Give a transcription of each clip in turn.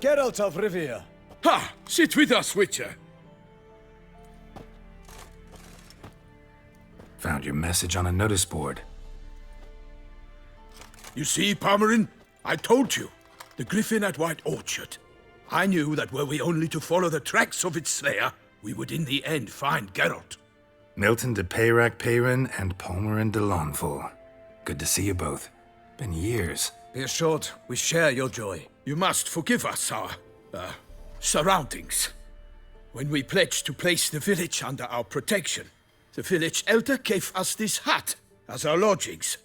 Geralt of Rivia. Ha! Sit with us, Witcher. Found your message on a notice board. You see, Palmerin? I told you. The griffin at White Orchard. I knew that were we only to follow the tracks of its slayer, we would in the end find Geralt. Milton de Peyrac Peyrin and Palmerin de Lancoul. Good to see you both. Been years. Be assured, we share your joy. You must forgive us our, surroundings. When we pledged to place the village under our protection, the village elder gave us this hut as our lodgings.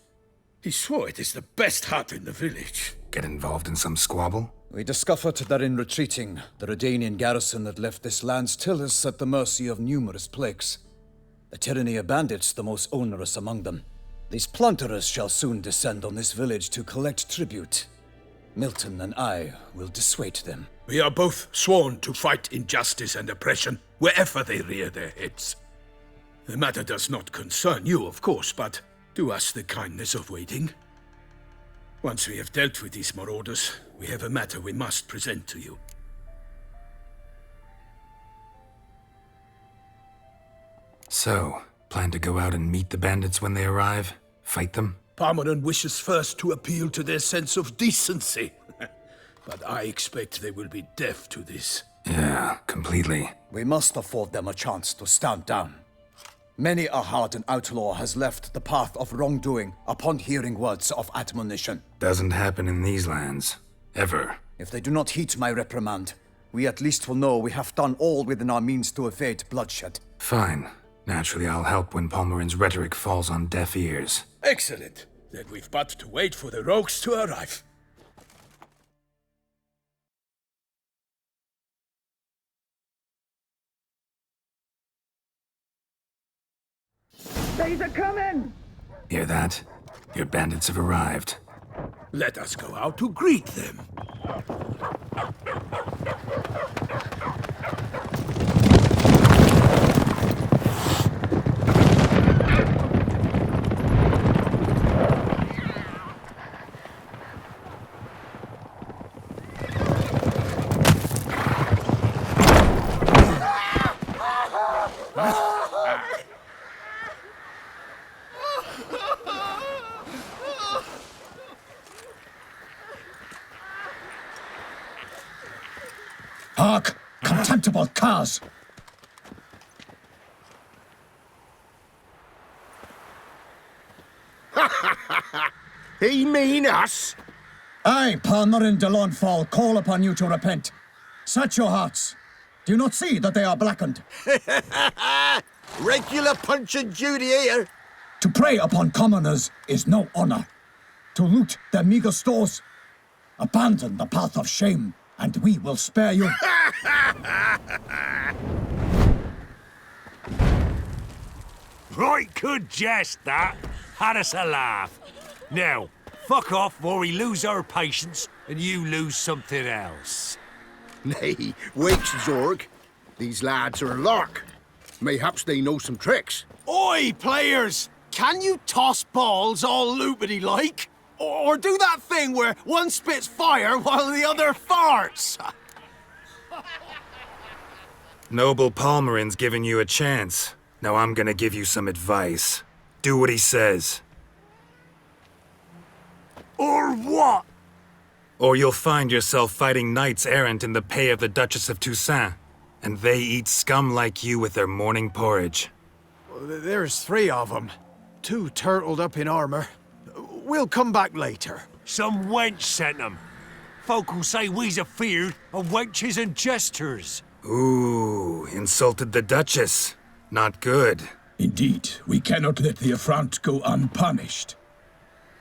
He swore it is the best hut in the village. Get involved in some squabble? We discovered that in retreating, the Redanian garrison that left this land still is at the mercy of numerous plagues. The tyranny of bandits the most onerous among them. These plunderers shall soon descend on this village to collect tribute. Milton and I will dissuade them. We are both sworn to fight injustice and oppression wherever they rear their heads. The matter does not concern you, of course, but do us the kindness of waiting. Once we have dealt with these marauders, we have a matter we must present to you. So, plan to go out and meet the bandits when they arrive? Fight them? Palmerin wishes first to appeal to their sense of decency. But I expect they will be deaf to this. Yeah, completely. We must afford them a chance to stand down. Many a hardened outlaw has left the path of wrongdoing upon hearing words of admonition. Doesn't happen in these lands. Ever. If they do not heed my reprimand, we at least will know we have done all within our means to evade bloodshed. Fine. Naturally, I'll help when Palmerin's rhetoric falls on deaf ears. Excellent. Then we've but to wait for the rogues to arrive. They're coming! Hear that? Your bandits have arrived. Let us go out to greet them. Hark! Contemptible curs! He mean us? I, Palmerin de Lancoul, call upon you to repent. Set your hearts. Do you not see that they are blackened? Regular Punch and Judy here. To prey upon commoners is no honor. To loot their meager stores, abandon the path of shame, and we will spare you. Right good jest, that. Had us a laugh. Now, fuck off or we lose our patience and you lose something else. Nay, wait, Zorg. These lads are a lark. Mayhaps they know some tricks. Oi, players! Can you toss balls all loopity-like? Or do that thing where one spits fire while the other farts? Noble Palmerin's giving you a chance. Now I'm gonna give you some advice. Do what he says. Or what? Or you'll find yourself fighting knights errant in the pay of the Duchess of Toussaint. And they eat scum like you with their morning porridge. There's 3 of them. 2 turtled up in armor. We'll come back later. Some wench sent them. Folk will say we's afeard of wenches and jesters. Ooh, insulted the Duchess. Not good. Indeed, we cannot let the affront go unpunished.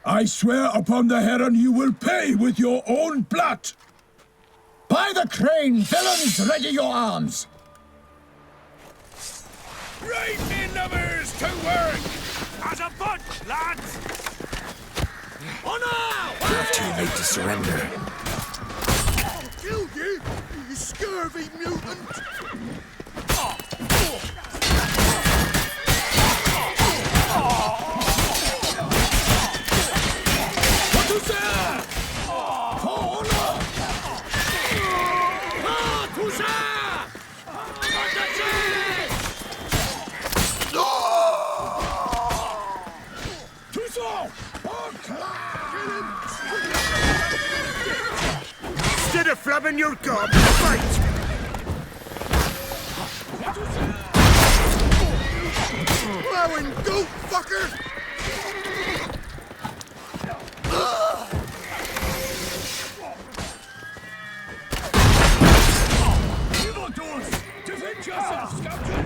I swear upon the Heron you will pay with your own blood! By the crane, villains, ready your arms! Right, men lovers, to work! As a bunch, lads! On now! You're too late to surrender. Kill you, you scurvy mutant! What is that? having your gob. Fight! Plowing goat, fucker! Defend yourself, scoundrel!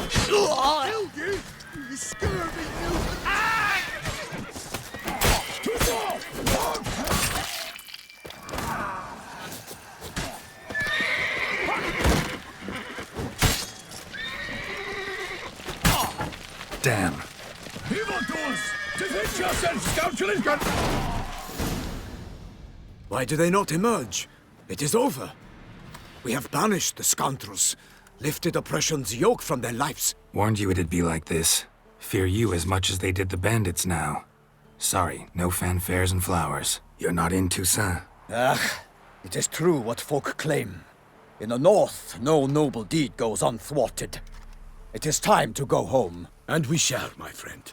Killed you! You scurvy you! Too far! Damn. Evildoers! Defend yourself, scoundrel! Why do they not emerge? It is over. We have banished the scoundrels, lifted oppression's yoke from their lives. Warned you it'd be like this. Fear you as much as they did the bandits now. Sorry, no fanfares and flowers. You're not in Toussaint. Ah, it is true what folk claim. In the north, no noble deed goes unthwarted. It is time to go home. And we shall, my friend.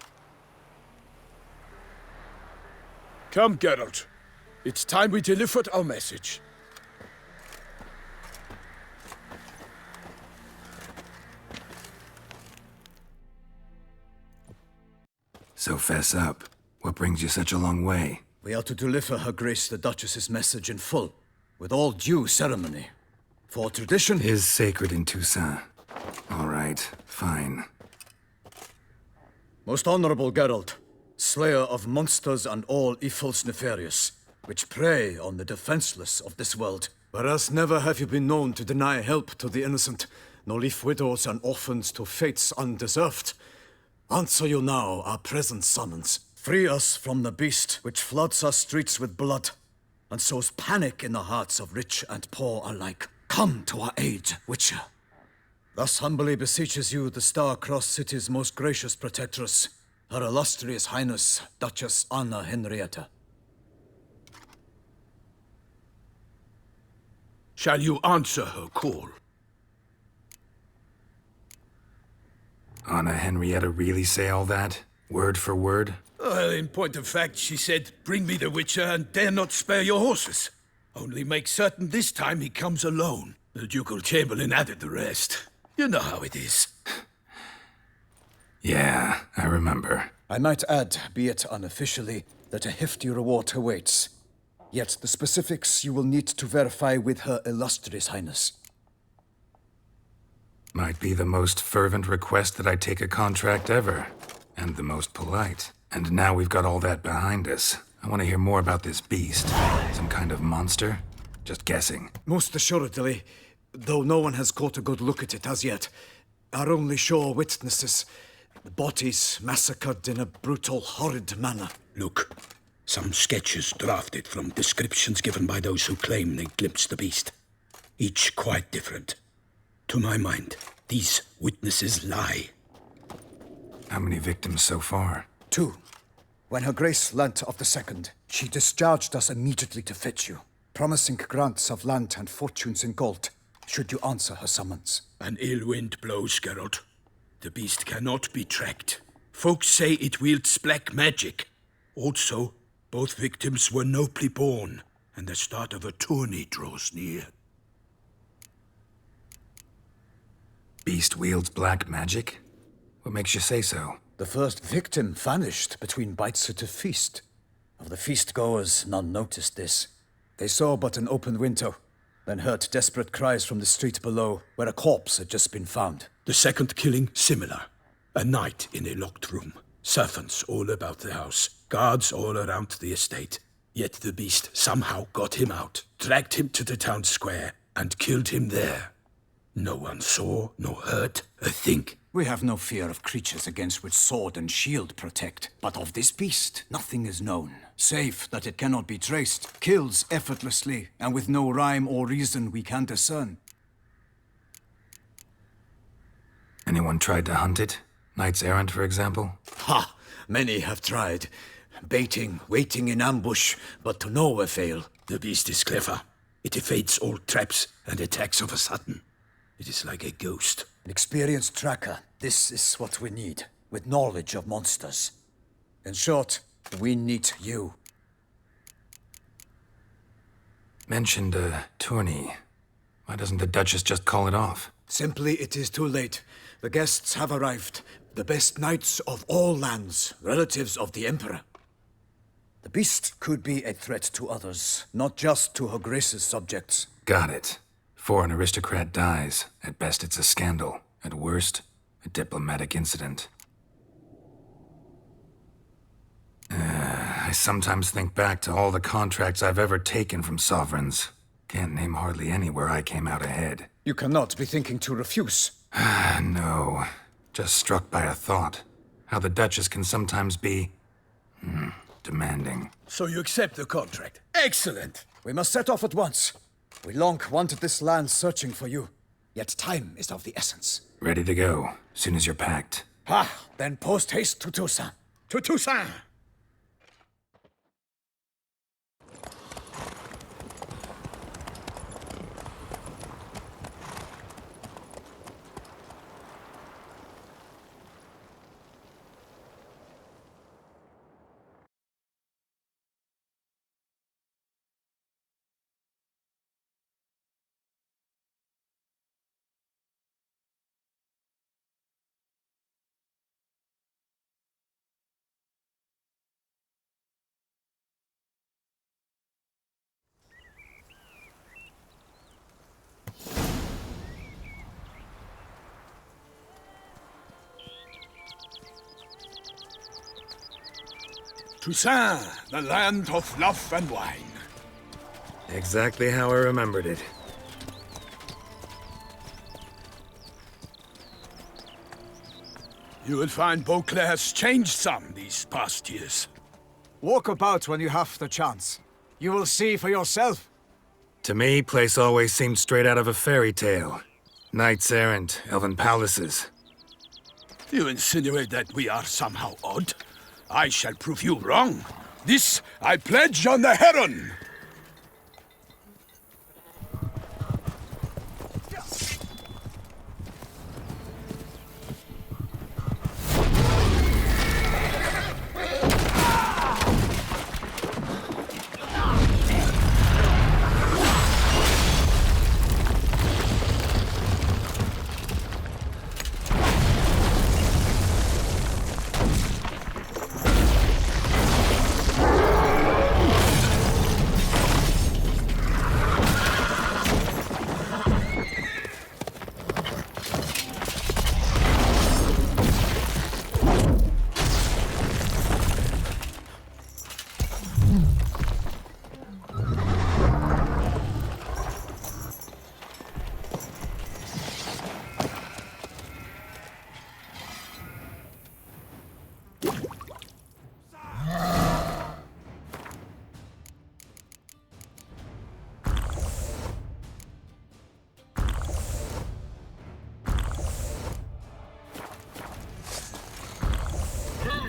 Come, Geralt. It's time we delivered our message. So fess up. What brings you such a long way? We are to deliver Her Grace the Duchess's message in full, with all due ceremony. For tradition Is sacred in Toussaint. All right, fine. Most honorable Geralt, slayer of monsters and all evils nefarious, which prey on the defenseless of this world. Whereas never have you been known to deny help to the innocent, nor leave widows and orphans to fates undeserved. Answer you now our present summons. Free us from the beast which floods our streets with blood, and sows panic in the hearts of rich and poor alike. Come to our aid, Witcher. Thus humbly beseeches you the Star-Crossed City's most gracious protectress, Her Illustrious Highness, Duchess Anna Henrietta. Shall you answer her call? Anna Henrietta really say all that? Word for word? Well, in point of fact, she said, bring me the Witcher and dare not spare your horses. Only make certain this time he comes alone. The Ducal Chamberlain added the rest. You know how it is. Yeah, I remember. I might add, be it unofficially, that a hefty reward awaits. Yet the specifics you will need to verify with Her Illustrious Highness. Might be the most fervent request that I take a contract ever. And the most polite. And now we've got all that behind us. I want to hear more about this beast. Some kind of monster? Just guessing. Most assuredly, though no one has caught a good look at it as yet. Our only sure witnesses, bodies massacred in a brutal, horrid manner. Look, some sketches drafted from descriptions given by those who claim they glimpsed the beast. Each quite different. To my mind, these witnesses lie. How many victims so far? 2. When Her Grace learnt of the second, she discharged us immediately to fetch you, promising grants of land and fortunes in gold, should you answer her summons. An ill wind blows, Geralt. The beast cannot be tracked. Folks say it wields black magic. Also, both victims were nobly born, and the start of a tourney draws near. Beast wields black magic? What makes you say so? The first victim vanished between bites at a feast. Of the feast-goers, none noticed this. They saw but an open window, then heard desperate cries from the street below, where a corpse had just been found. The second killing, similar. A night in a locked room. Servants all about the house. Guards all around the estate. Yet the beast somehow got him out, dragged him to the town square, and killed him there. No one saw, nor heard a thing. We have no fear of creatures against which sword and shield protect. But of this beast, nothing is known. Save that it cannot be traced, kills effortlessly, and with no rhyme or reason we can discern. Anyone tried to hunt it? Knights errant, for example? Ha! Many have tried. Baiting, waiting in ambush, but to no avail. The beast is clever. It evades all traps and attacks of a sudden. It is like a ghost. An experienced tracker. This is what we need, with knowledge of monsters. In short, we need you. mentioned a tourney. Why doesn't the Duchess just call it off? Simply, it is too late. The guests have arrived. The best knights of all lands, relatives of the Emperor. The beast could be a threat to others, not just to Her Grace's subjects. Got it. Before an aristocrat dies, at best it's a scandal. At worst, a diplomatic incident. I sometimes think back to all the contracts I've ever taken from sovereigns. Can't name hardly any where I came out ahead. You cannot be thinking to refuse. No. Just struck by a thought. How the Duchess can sometimes be... demanding. So you accept the contract. Excellent! We must set off at once. We long wanted this land searching for you. Yet time is of the essence. Ready to go, soon as you're packed. Then post haste to Toussaint. To Toussaint! Toussaint, the land of love and wine. Exactly how I remembered it. You will find Beauclair's changed some these past years. Walk about when you have the chance. You will see for yourself. To me, place always seemed straight out of a fairy tale. Knights errant, elven palaces. You insinuate that we are somehow odd? I shall prove you wrong. This I pledge on the Heron!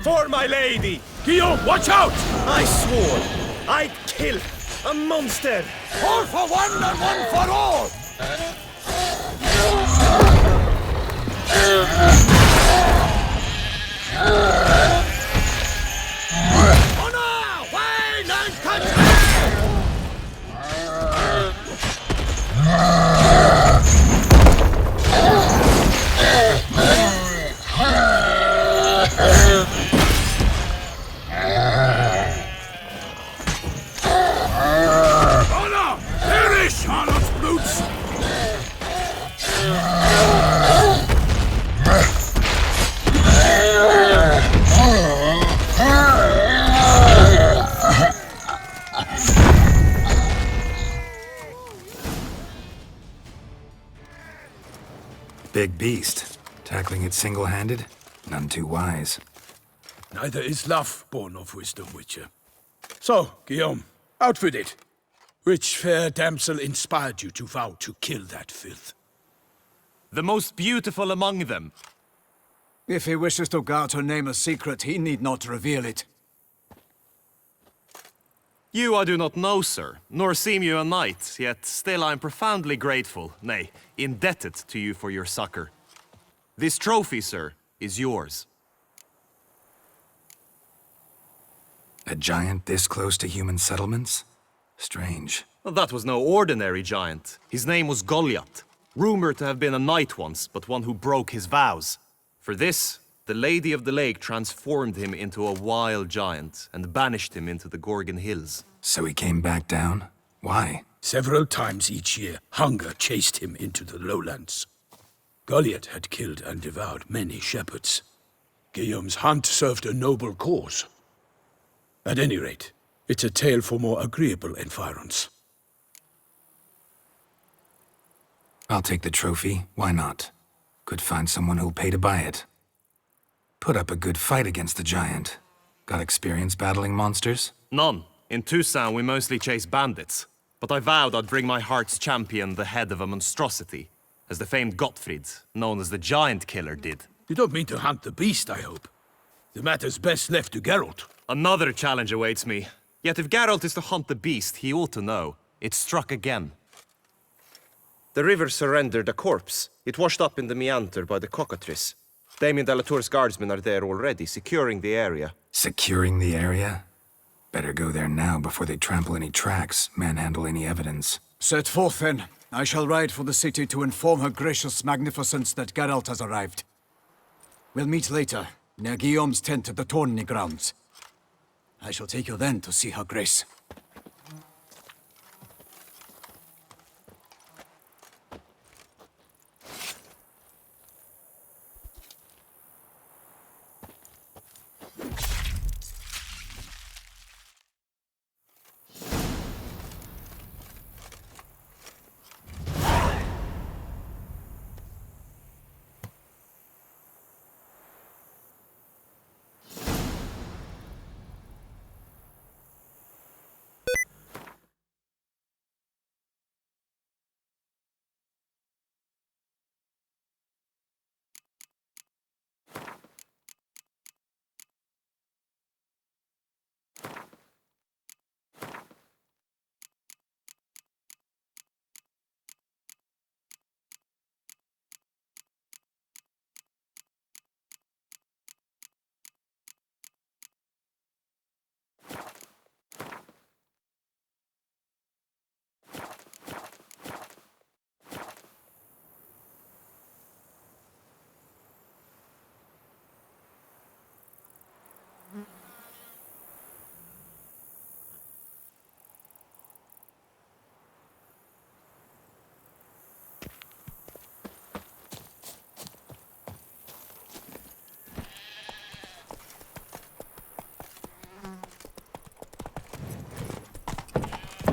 For my lady! Guillaume, watch out! I swore I'd kill a monster! All for one and one for all! Honor! Wine and country! Honor! Perish, Harlot's brutes! Big beast. Tackling it single-handed? None too wise. Neither is love born of wisdom, Witcher. So, Guillaume, out with it. Which fair damsel inspired you to vow to kill that filth? The most beautiful among them. If he wishes to guard her name a secret, he need not reveal it. You I do not know, sir, nor seem you a knight, yet still I am profoundly grateful, nay, indebted to you for your succor. This trophy, sir, is yours. A giant this close to human settlements? Strange. Well, that was no ordinary giant. His name was Goliath, rumored to have been a knight once, but one who broke his vows. For this, the Lady of the Lake transformed him into a wild giant and banished him into the Gorgon Hills. So he came back down? Why? Several times each year, hunger chased him into the lowlands. Goliath had killed and devoured many shepherds. Guillaume's hunt served a noble cause. At any rate, it's a tale for more agreeable environs. I'll take the trophy. Why not? Could find someone who'll pay to buy it. Put up a good fight against the giant. Got experience battling monsters? None. In Toussaint, we mostly chase bandits. But I vowed I'd bring my heart's champion the head of a monstrosity, as the famed Gottfried, known as the Giant Killer, did. You don't mean to hunt the beast, I hope. The matter's best left to Geralt. Another challenge awaits me. Yet if Geralt is to hunt the beast, he ought to know. It struck again. The river surrendered a corpse. It washed up in the meander by the cockatrice. Damien de la Tour's guardsmen are there already, securing the area. Securing the area? Better go there now before they trample any tracks, manhandle any evidence. Set forth, then. I shall ride for the city to inform her gracious magnificence that Geralt has arrived. We'll meet later, near Guillaume's tent at the tourney grounds. I shall take you then to see her grace.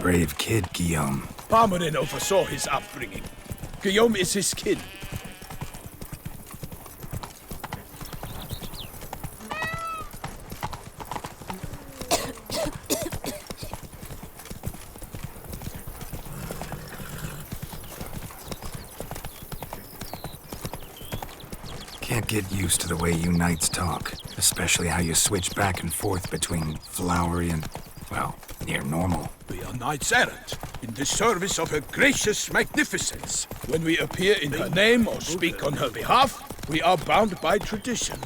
Brave kid, Guillaume. Parmarin oversaw his upbringing. Guillaume is his kin. Can't get used to the way you knights talk, especially how you switch back and forth between flowery and, well, near normal. We are knights errant, in the service of her gracious magnificence. When we appear in her name or speak on her behalf, we are bound by tradition.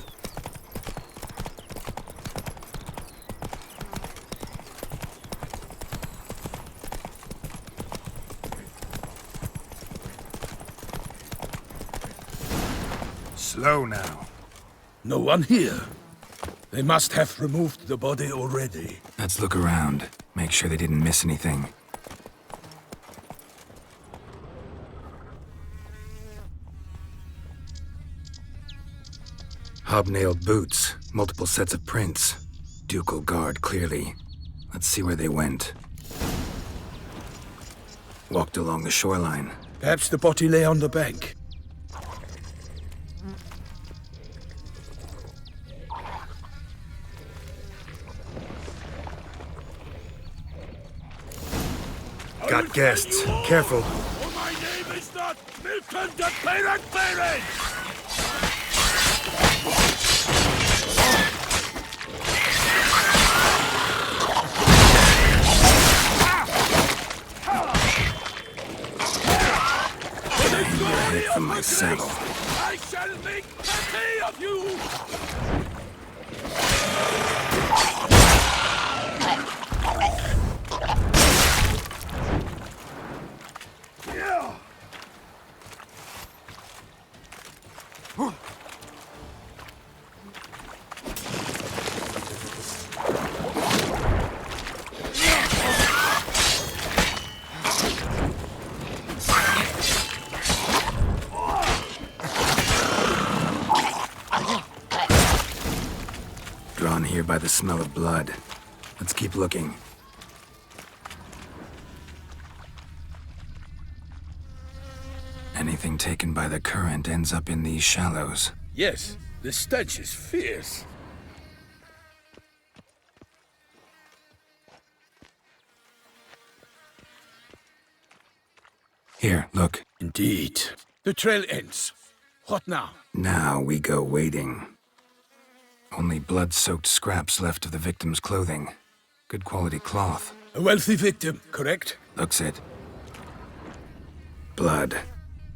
Slow now. No one here. They must have removed the body already. Let's look around. Make sure they didn't miss anything. Hobnailed boots, multiple sets of prints. Ducal guard, clearly. Let's see where they went. Walked along the shoreline. Perhaps the body lay on the bank. Got guests. Careful. My name is not Milton de Perrin! Hit from my saddle. I shall make plenty of you! Drawn here by the smell of blood. Let's keep looking. Anything taken by the current ends up in these shallows. Yes, the stench is fierce. Here, look. Indeed. The trail ends. What now? Now we go wading. Only blood-soaked scraps left of the victim's clothing. Good quality cloth. A wealthy victim, correct? Looks it. Blood.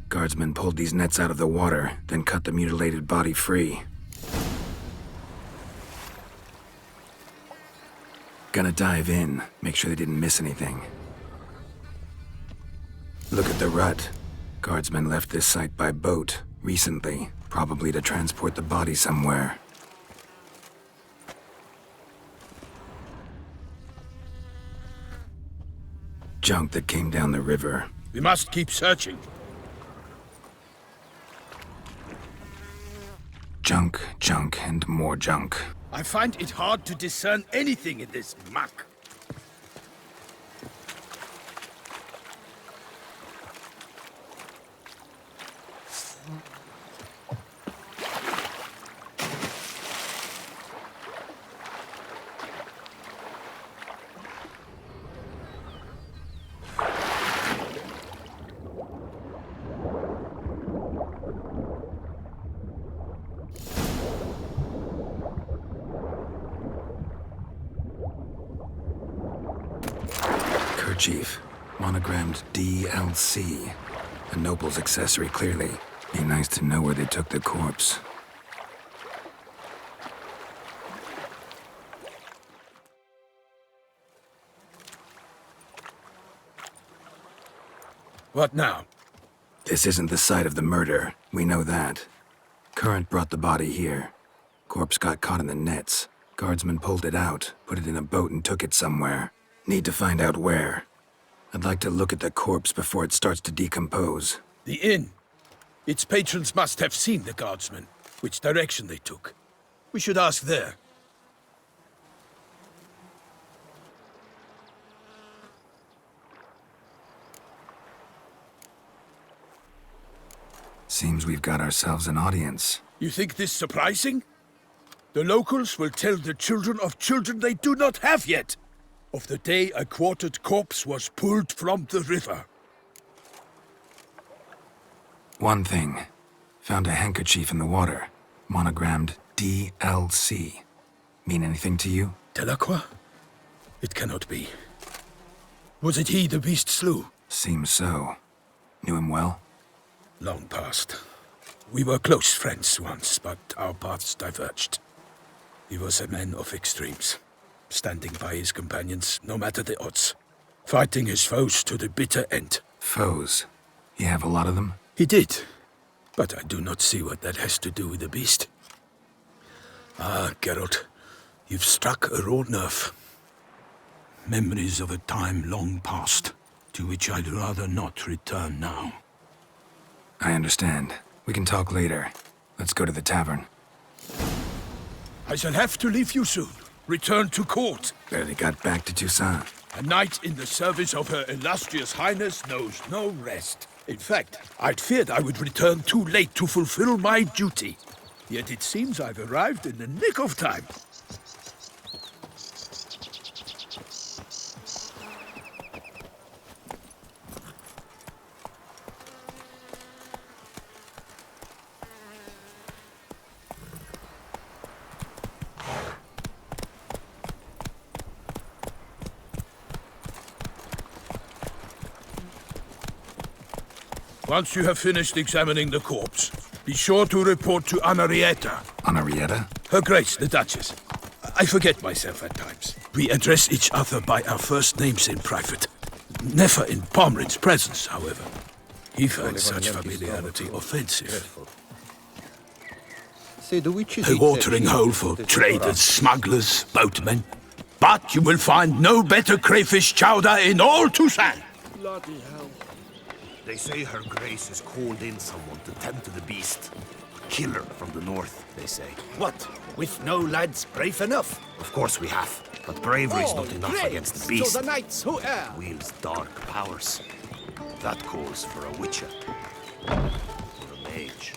Guardsmen pulled these nets out of the water, then cut the mutilated body free. Gonna dive in, make sure they didn't miss anything. Look at the rut. Guardsmen left this site by boat, recently, probably to transport the body somewhere. Junk that came down the river. We must keep searching. Junk, junk, and more junk. I find it hard to discern anything in this muck. Kerchief, monogrammed DLC. A noble's accessory, clearly. Be nice to know where they took the corpse. What now? This isn't the site of the murder. We know that. Current brought the body here. Corpse got caught in the nets. Guardsmen pulled it out, put it in a boat and took it somewhere. Need to find out where. I'd like to look at the corpse before it starts to decompose. The inn. Its patrons must have seen the guardsmen, which direction they took. We should ask there. Seems we've got ourselves an audience. You think this surprising? The locals will tell the children of children they do not have yet, of the day a quartered corpse was pulled from the river. One thing. Found a handkerchief in the water. Monogrammed DLC. Mean anything to you? Delacroix? It cannot be. Was it he the beast slew? Seems so. Knew him well? Long past. We were close friends once, but our paths diverged. He was a man of extremes, standing by his companions no matter the odds, fighting his foes to the bitter end. Foes? You have a lot of them? He did, but I do not see what that has to do with the beast. Ah, Geralt, you've struck a raw nerve. Memories of a time long past, to which I'd rather not return now. I understand. We can talk later. Let's go to the tavern. I shall have to leave you soon. Return to court. Barely got back to Toussaint. A knight in the service of Her Illustrious Highness knows no rest. In fact, I'd feared I would return too late to fulfill my duty. Yet it seems I've arrived in the nick of time. Once you have finished examining the corpse, be sure to report to Anarietta. Anarietta? Her Grace, the Duchess. I forget myself at times. We address each other by our first names in private. Never in Pomrin's presence, however. He finds such familiarity offensive. A watering hole for traders, smugglers, boatmen. But you will find no better crayfish chowder in all Toussaint. Bloody hell. They say Her Grace has called in someone to tend to the beast. killer from the north, they say. What? We've no lads brave enough? Of course we have, but bravery's not enough against the beast. To the knights who err. Wields dark powers. That calls for a witcher. For a mage.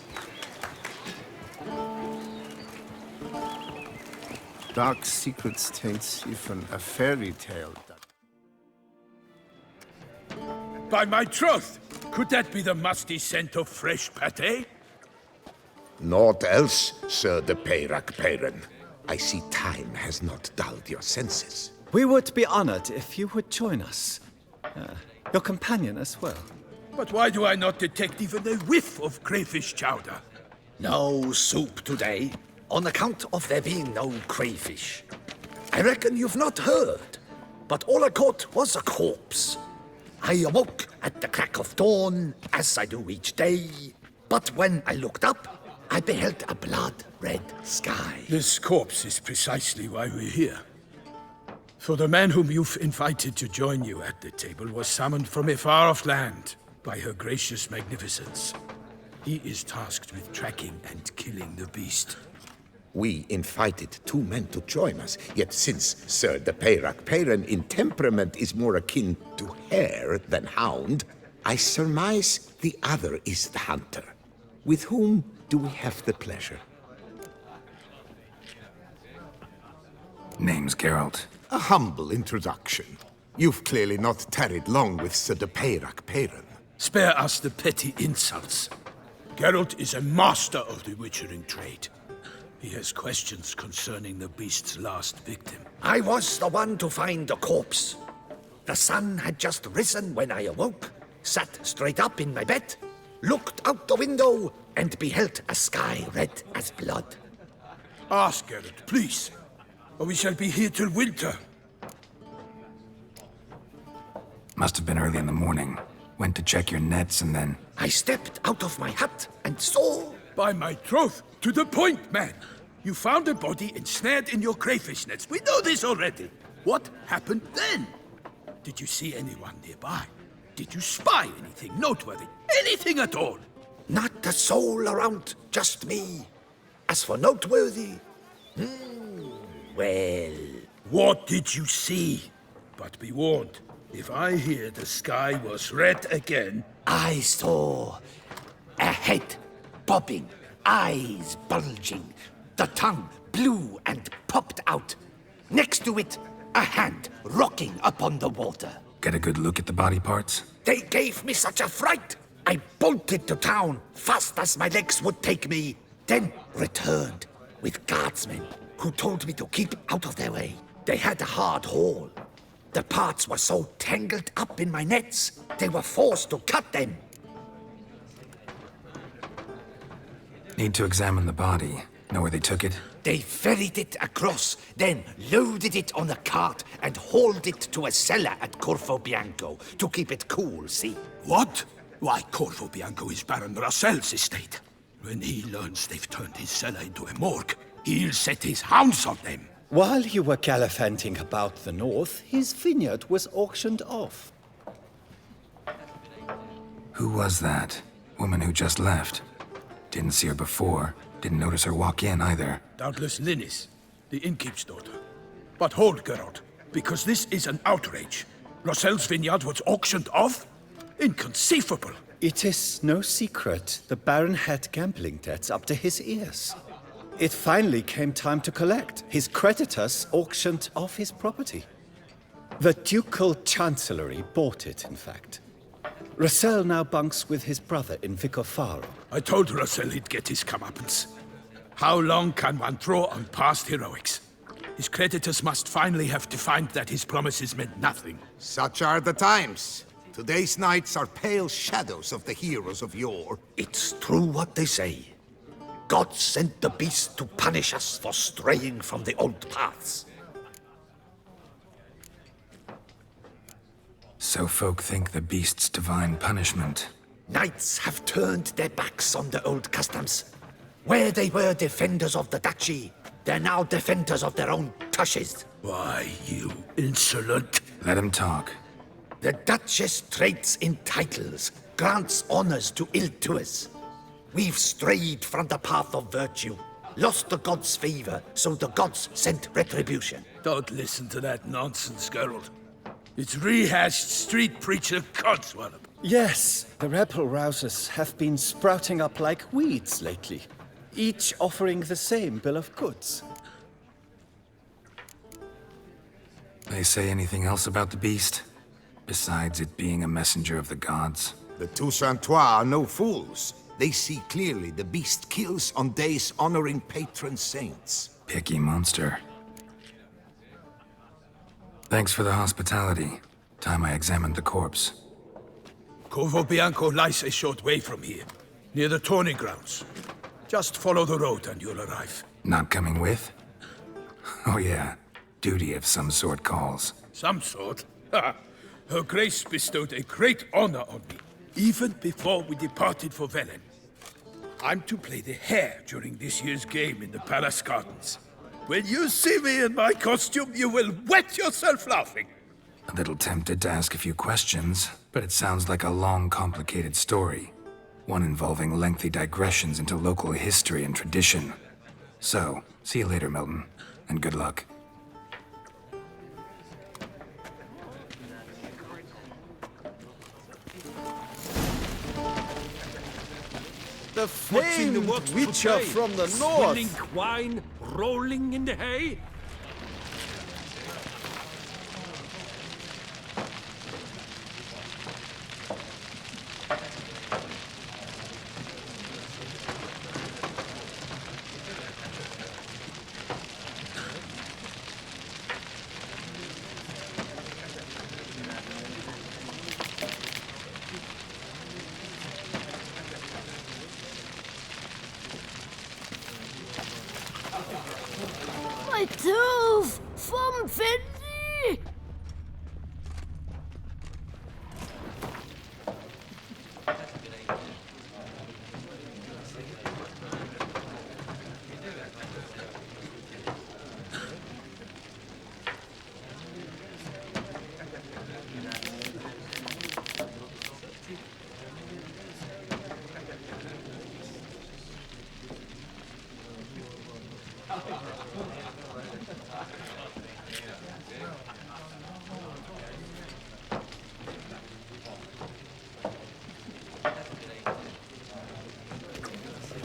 Dark secrets taints even a fairy tale. By my troth, could that be the musty scent of fresh pate? Naught else, Sir de Peyrac-Peyran. I see time has not dulled your senses. We would be honored if you would join us. Your companion as well. But why do I not detect even a whiff of crayfish chowder? No soup today, on account of there being no crayfish. I reckon you've not heard, but all I caught was a corpse. I awoke at the crack of dawn, as I do each day, but when I looked up, I beheld a blood-red sky. This corpse is precisely why we're here. For the man whom you've invited to join you at the table was summoned from a far-off land by her gracious magnificence. He is tasked with tracking and killing the beast. We invited two men to join us, yet since Sir de Peyrac-Peyran in temperament is more akin to hare than hound, I surmise the other is the hunter. With whom do we have the pleasure? Name's Geralt. A humble introduction. You've clearly not tarried long with Sir de Peyrac-Peyran. Spare us the petty insults. Geralt is a master of the witchering trade. He has questions concerning the beast's last victim. I was the one to find the corpse. The sun had just risen when I awoke, sat straight up in my bed, looked out the window, and beheld a sky red as blood. Ask Geralt, please, or we shall be here till winter. Must have been early in the morning. Went to check your nets and then... I stepped out of my hut and saw... By my troth, to the point, man. You found a body ensnared in your crayfish nets. We know this already. What happened then? Did you see anyone nearby? Did you spy anything noteworthy? Anything at all? Not a soul around, just me. As for noteworthy... well... What did you see? But be warned, if I hear the sky was red again... I saw a head bobbing, eyes bulging, the tongue blew and popped out. Next to it, a hand rocking upon the water. Get a good look at the body parts? They gave me such a fright. I bolted to town fast as my legs would take me, then returned with guardsmen who told me to keep out of their way. They had a hard haul. The parts were so tangled up in my nets, they were forced to cut them. Need to examine the body. Know where they took it? They ferried it across, then loaded it on a cart and hauled it to a cellar at Corvo Bianco to keep it cool, see? What? Why, Corvo Bianco is Baron Russell's estate. When he learns they've turned his cellar into a morgue, he'll set his hounds on them. While you were gallivanting about the north, his vineyard was auctioned off. Who was that? Woman who just left. Didn't see her before. Didn't notice her walk in either. Doubtless Linnis, the innkeep's daughter. But hold, Geralt, because this is an outrage. Russell's vineyard was auctioned off? Inconceivable. It is no secret the Baron had gambling debts up to his ears. It finally came time to collect. His creditors auctioned off his property. The Ducal Chancellery bought it, in fact. Russell now bunks with his brother in Vicofaro. I told Russell he'd get his comeuppance. How long can one draw on past heroics? His creditors must finally have to find that his promises meant nothing. Such are the times. Today's knights are pale shadows of the heroes of yore. It's true what they say. God sent the beast to punish us for straying from the old paths. So folk think the beast's divine punishment. Knights have turned their backs on the old customs. Where they were defenders of the duchy, they're now defenders of their own tushes. Why, you insolent... Let him talk. The Duchess trades in titles, grants honors to ill-doers. We've strayed from the path of virtue, lost the gods' favor, so the gods sent retribution. Don't listen to that nonsense, Geralt. It's rehashed street preacher codswallop. Yes, the rebel rousers have been sprouting up like weeds lately, each offering the same bill of goods. They say anything else about the beast? Besides it being a messenger of the gods? The Toussaintois are no fools. They see clearly the beast kills on days honoring patron saints. Picky monster. Thanks for the hospitality. Time I examined the corpse. Corvo Bianco lies a short way from here, near the tourney grounds. Just follow the road and you'll arrive. Not coming with? Oh yeah, duty of some sort calls. Some sort? Her Grace bestowed a great honor on me, even before we departed for Velen. I'm to play the hare during this year's game in the Palace Gardens. When you see me in my costume, you will wet yourself laughing. A little tempted to ask a few questions, but it sounds like a long, complicated story. One involving lengthy digressions into local history and tradition. So, see you later, Milton, and good luck. The What's in the famed works Witcher today? from the Swilling north. wine, rolling in the hay? My tooth from Fendi!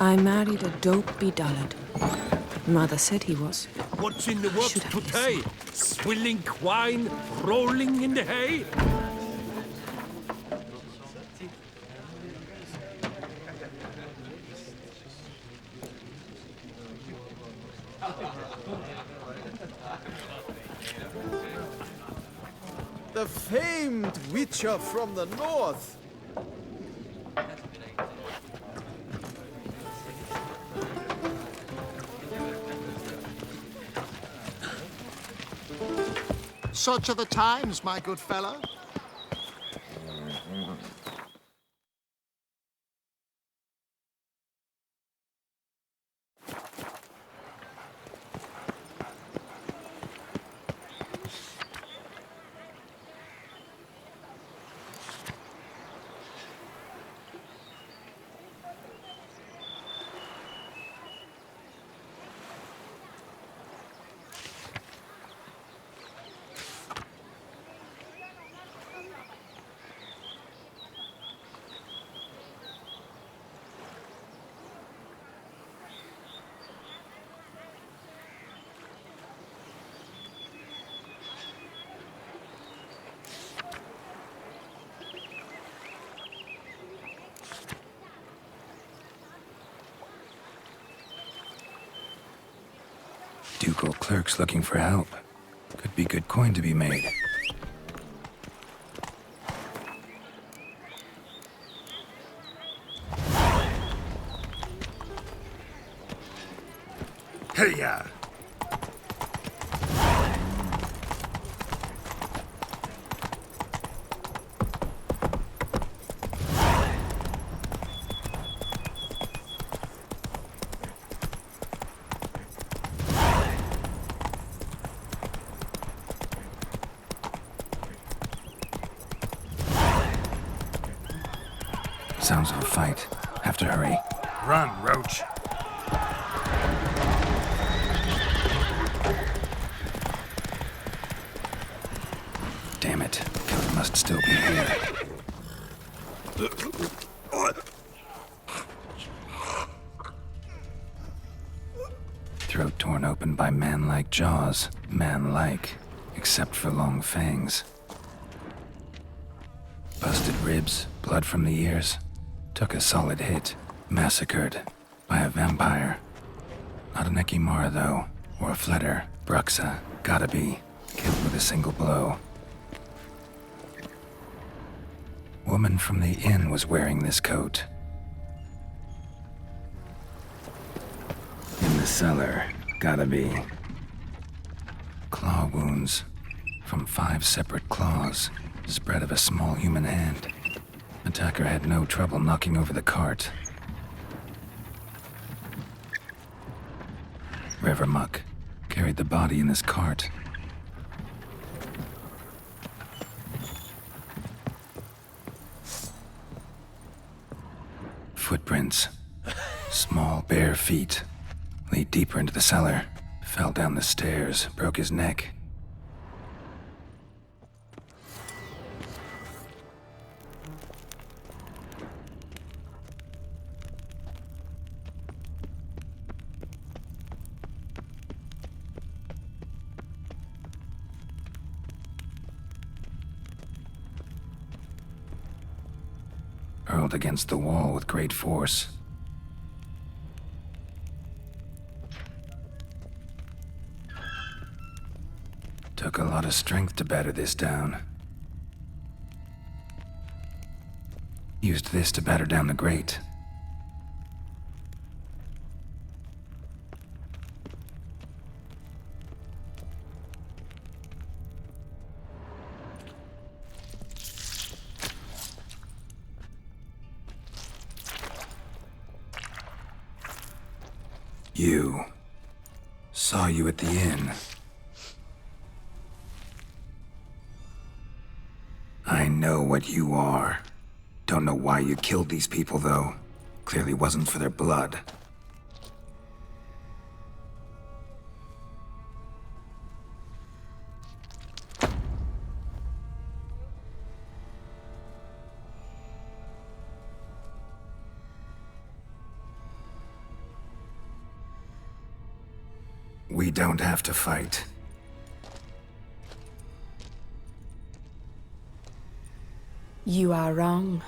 I married a dopey dullard. Mother said he was. What's in the works Should have today? Swilling wine, rolling in the hay? The famed Witcher from the north. Such are the times, my good fellow. Ducal clerks looking for help. Could be good coin to be made. Hey-ya! Sounds of a fight. Have to hurry. Run, Roach. Damn it. Killer must still be here. Throat torn open by man-like jaws. Man-like, except for long fangs. Busted ribs, blood from the ears. Took a solid hit. Massacred by a vampire. Not an Ekimara, though, or a Fletter. Bruxa. Gotta be. Killed with a single blow. Woman from the inn was wearing this coat. In the cellar. Gotta be. Claw wounds. From 5 separate claws. Spread of a small human hand. Attacker had no trouble knocking over the cart. River Muck carried the body in his cart. Footprints. Small, bare feet. Lead deeper into the cellar. Fell down the stairs, broke his neck. Hurled against the wall with great force. Took a lot of strength to batter this down. Used this to batter down the grate. You. Saw you at the inn. I know what you are. Don't know why you killed these people, though. Clearly wasn't for their blood. We don't have to fight. You are wrong.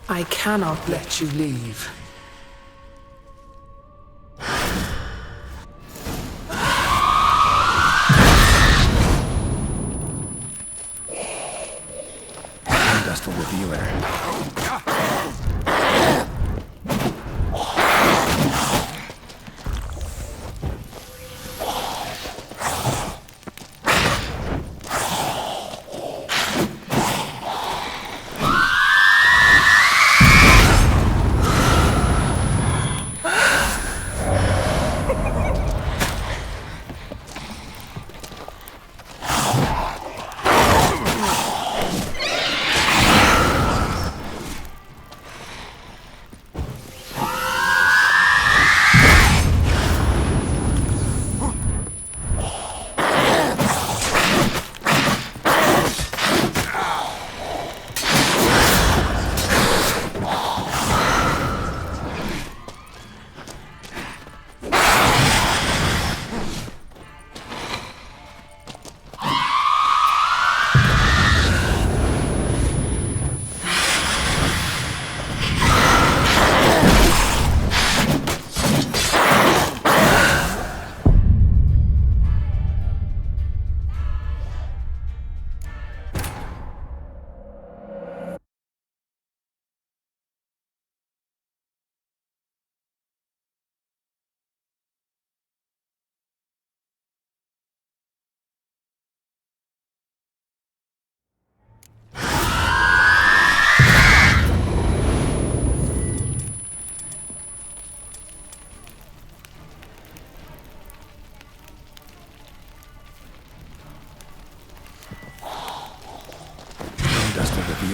I cannot let you leave. Dust will reveal her.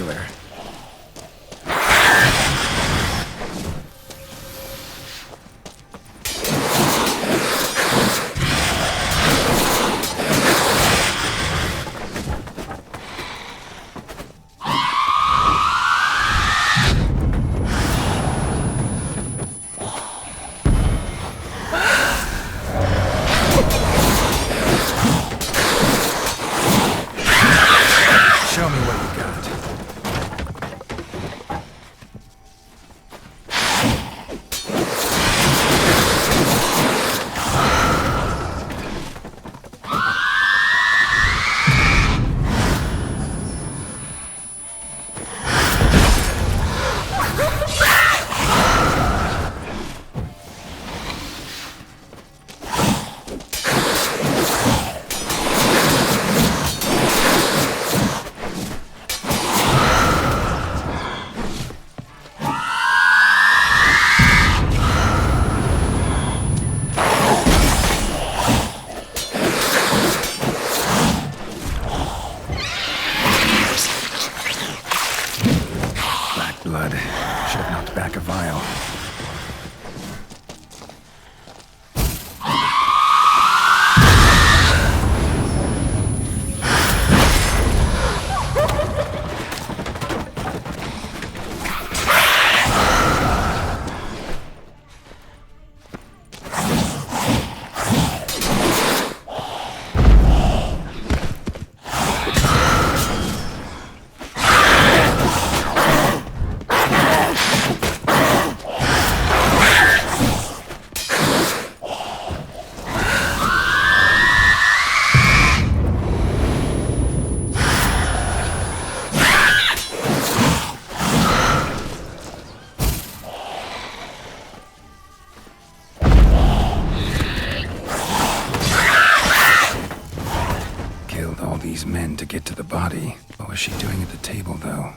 Modular. Show me what you got. Blood. Should have knocked back a vial. These men to get to the body. What was she doing at the table, though?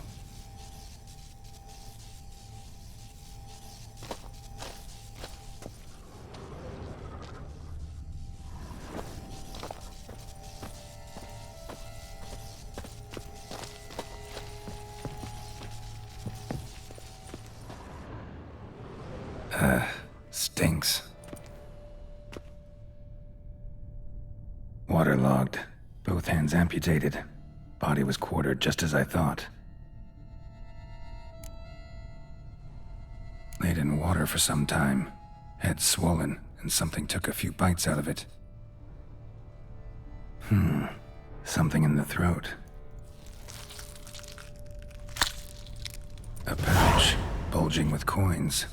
Stinks. Waterlogged. Both hands amputated. Body was quartered just as I thought. Laid in water for some time. Head swollen, and something took a few bites out of it. Something in the throat. A pouch, bulging with coins.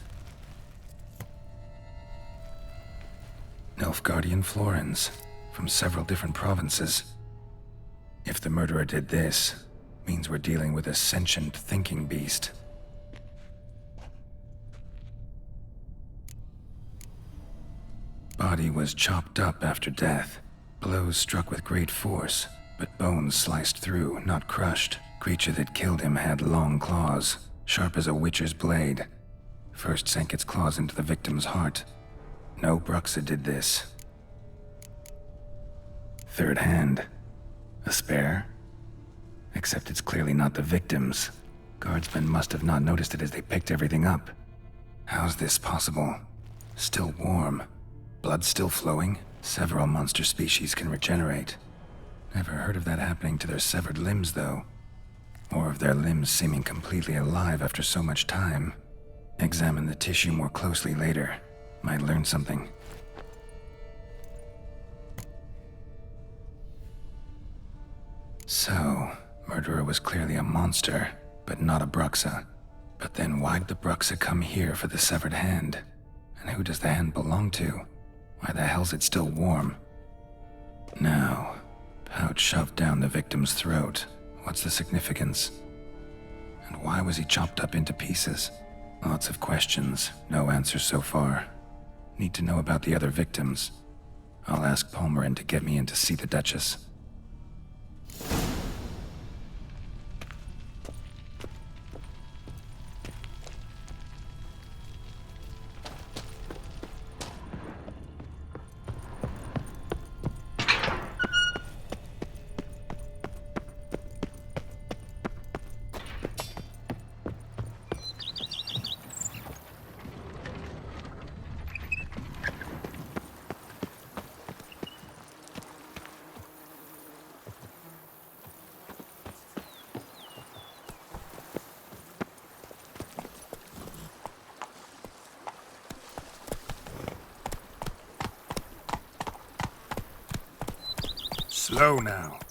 Nilfgaardian florins, from several different provinces. If the murderer did this, means we're dealing with a sentient thinking beast. Body was chopped up after death. Blows struck with great force, but bones sliced through, not crushed. Creature that killed him had long claws, sharp as a witcher's blade. First sank its claws into the victim's heart. No Bruxa did this. Third hand. A spare? Except it's clearly not the victim's. Guardsmen must have not noticed it as they picked everything up. How's this possible? Still warm. Blood still flowing? Several monster species can regenerate. Never heard of that happening to their severed limbs, though. Or of their limbs seeming completely alive after so much time. Examine the tissue more closely later. Might learn something. So, murderer was clearly a monster, but not a Bruxa. But then why'd the Bruxa come here for the severed hand? And who does the hand belong to? Why the hell's it still warm? Now, pouch shoved down the victim's throat. What's the significance? And why was he chopped up into pieces? Lots of questions, no answers so far. Need to know about the other victims. I'll ask Palmerin to get me in to see the Duchess. Slow now.